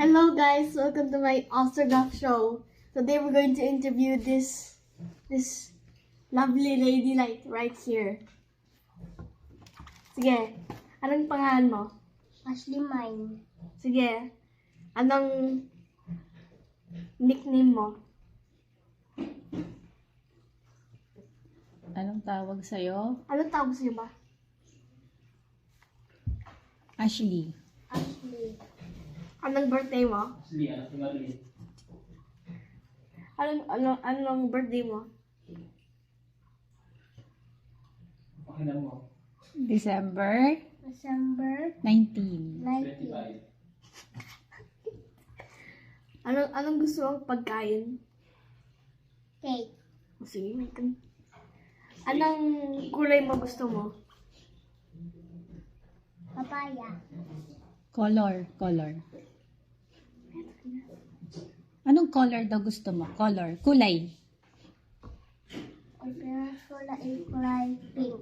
Hello guys, welcome to my Ostergaf show. Today we're going to interview this lovely lady right here. Sige, anong pangalan mo? Ashley Mine. Sige, anong nickname mo? Anong tawag sa'yo? Anong tawag sa'yo ba? Ashley. Ashley. Anong birthday mo? Asli, anak ni Marie. Anong birthday mo? Pakinan mo. December December 19. 19. 25. Anong gusto mong pagkain? Cake. O, sige, may kan. Anong kulay mo gusto mo? Papaya. Color. Anong color daw gusto mo? Color. Kulay. Orderan ko na kulay pink.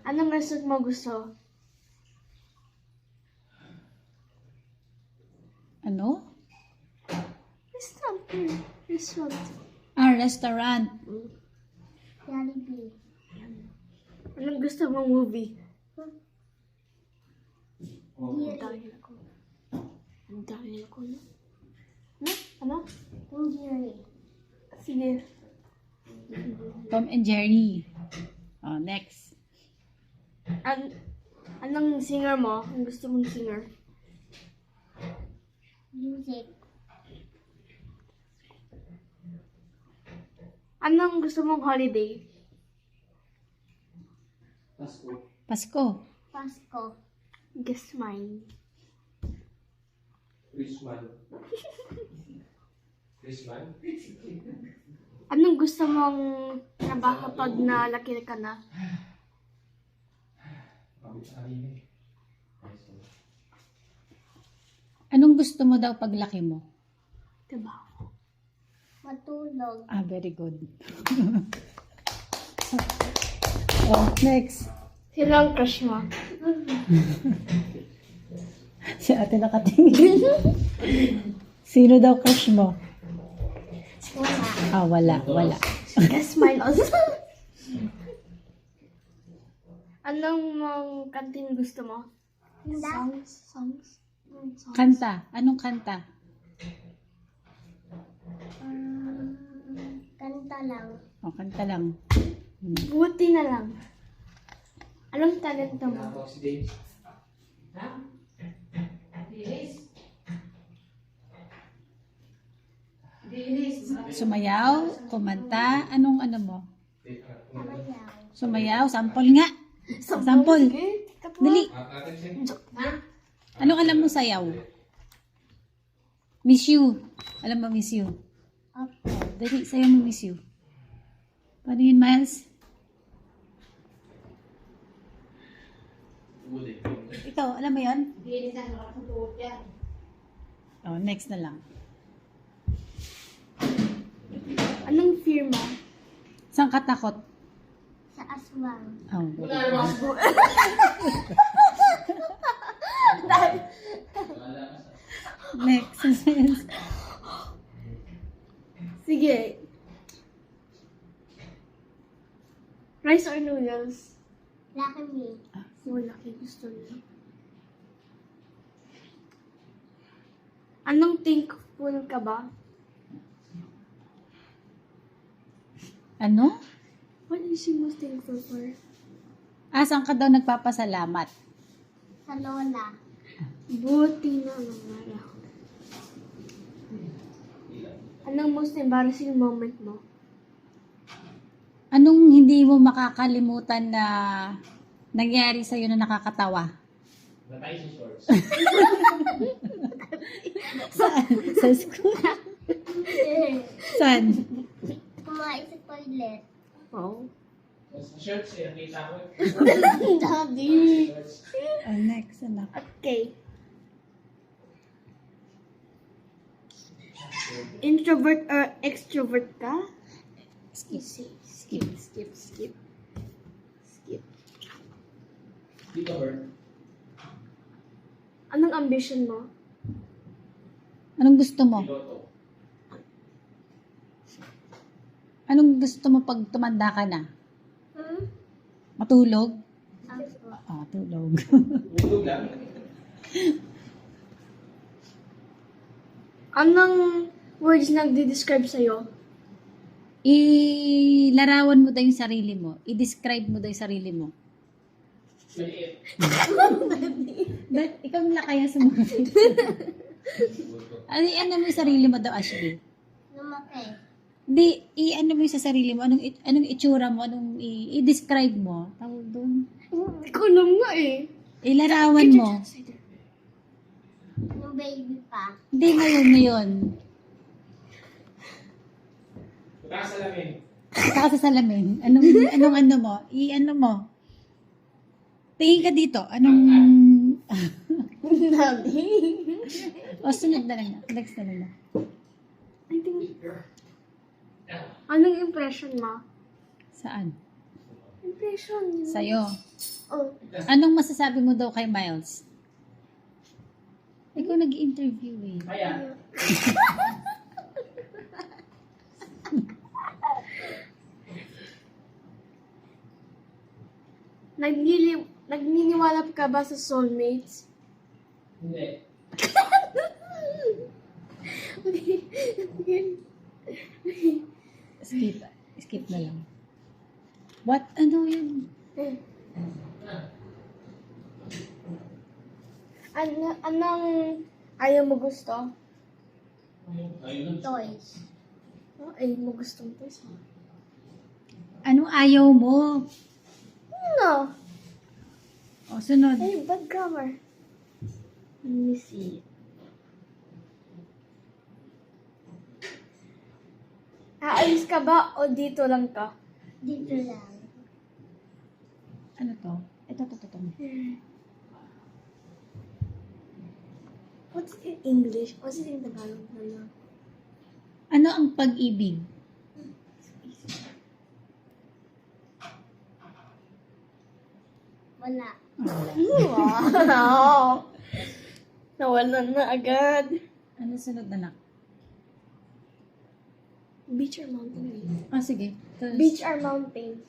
Anong restaurant mo gusto? Ano? Restaurant. Restaurant. Jollibee. Anong gusto mong movie? Oh, Jerry. Ang dahil ako, no? Ano? Yung Jerry. Sige. Tom and Jerry. Oh, next. Anong singer mo? Ang gusto mong singer? Music. Anong gusto mong holiday? Pasko. Pasko. Pasko. Guess mine. Christmas. Christmas? Anong gusto mong trabaho kapag nalaki ka na? Pabit-ari. Anong gusto mo daw paglaki mo? Trabaho. Matulog. Very good. Oh, next. Sino ang crush mo? Si ate nakatingin. Sino daw crush mo? Wala. Wala. Guess mine also. Anong kantin gusto mo? Songs? Kanta. Anong kanta? Kanta lang. Oh, kanta lang. Buti na lang. Anong talento mo? Ako si James. Sumayaw, kumanta, anong ano mo? Mayaw. Sumayaw, sample nga. Sample. Dali. Anong alam mo sayaw? Miss you. Alam mo miss you? Opo. Dali, sayaw mo miss you. Paano yun, Miles? Ikaw, alam mo yun? Oh, next na lang. Anong fear mo? Saan ka takot? Sa aswang. Oh, next. Sige. Rice or noodles? Lucky me. Wala kayo gusto nila. Anong thankful ka ba? Ano? What is she most thankful for? Saan ka daw nagpapasalamat? Sa lola. Buti na lang. Anong most embarrassing moment mo? Anong hindi mo makakalimutan na nangyari sa'yo na nakakatawa? Natay si shorts. Sa school? Saan? Kumain sa toilet. Oh. Sa shorts eh, nakita ko. Daddy. Shorts. Next, anak. Okay. Introvert or extrovert ka? Skip. Skip. Dito, Bert. Anong ambition mo? Anong gusto mo? Piloto. Anong gusto mo pag tumanda ka na? Matulog? Ako. Ah, tulog. Tulog lang. Anong words nagde-describe sa'yo? Ilarawan mo daw yung sarili mo. I-describe mo daw yung sarili mo. Maliit. Ikaw ang lakaya sa mga ano mo yung sarili mo daw, Ashley? Lumaki. Hindi, ano mo yung sa sarili mo? Anong itsura mo? I-describe mo? Tawag doon. Hindi ko alam nga eh. Ilarawan mo. Nung baby pa. Hindi, ngayon. Punta ka sa lamin. Saka sa salamin. Anong ano mo? Ano mo? Tingin ka dito. Anong... Nabi. O, sunod na lang. Next na lang. I think, anong impression mo? Saan? Impression. Yun. Sa'yo. Oh, Anong masasabi mo daw kay Miles? Ikaw nag-interview eh. Kaya, nagniniwala ka ba sa soulmates? hindi. Skip na lang. What? Ano yun? Anong ayaw mo gusto? Ayun. Toys. Oh, ayaw mo gustong to. Anong ayaw mo? No. O, sunod. Ay, bad grammar. Let me see. Aalis ka ba o dito lang ka? Dito lang. Ano to? Ito. What's it in English? What's it in Tagalog? Ano ang pag-ibig? Wala. Wow! Nawalan na agad. Ano sunod na nak? Beach or mountain? Ah, sige. Tapos, Beach or mountain?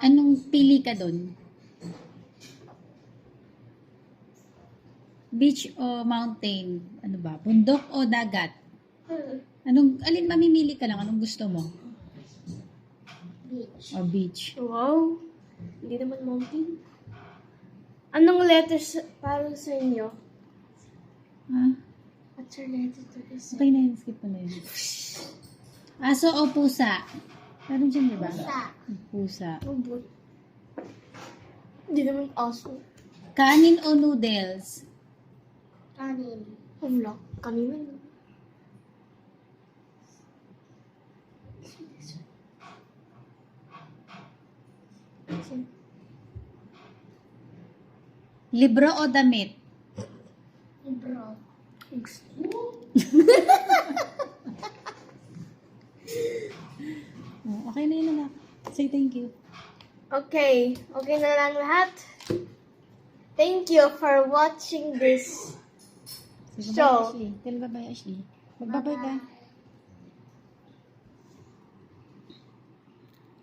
anong pili ka doon? Beach o mountain? Ano ba? Bundok o dagat? Alin mamimili ka lang? Anong gusto mo? Beach. O beach? Wow! Hindi naman mountain. Anong letters para sa inyo? Ha? What's your letter to this? Okay na yun. Skip mo na yun. Aso o pusa? Meron dyan, di ba? Sa. Pusa. Oh, boy. Hindi naman aso. Kanin o noodles? Kanin. Wala. Kanina na. Libro o damit? Libro. Oh, okay na yun na. Say thank you. Okay. Okay na lang lahat. Thank you for watching this Sige, show. bye, Ashley. Tell bye-bye, Ashley. Magbabay ka.